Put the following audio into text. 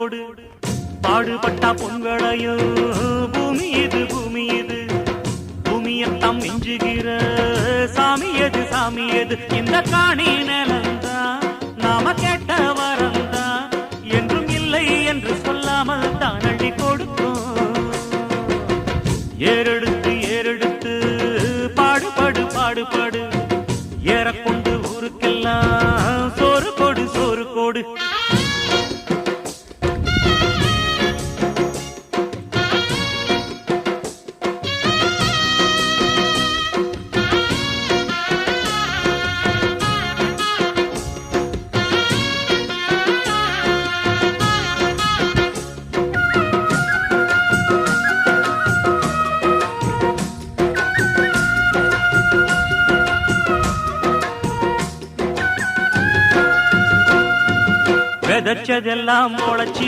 பாடுபட்டா பொங்கலையும் பூமி இது பூமியத்தம் மிஞ்சுகிற சாமி எது இந்த காணி நிலந்தான் நாம கேட்ட வரந்தான் என்றும் இல்லை என்று சொல்லாமல் தான் அள்ளி கொடுக்கும். ஏறெடுத்து பாடுபடு ஏறக்கொண்டு ஊருக்கெல்லாம் சோறு கோடு. விதைச்சதெல்லாம் முளைச்சி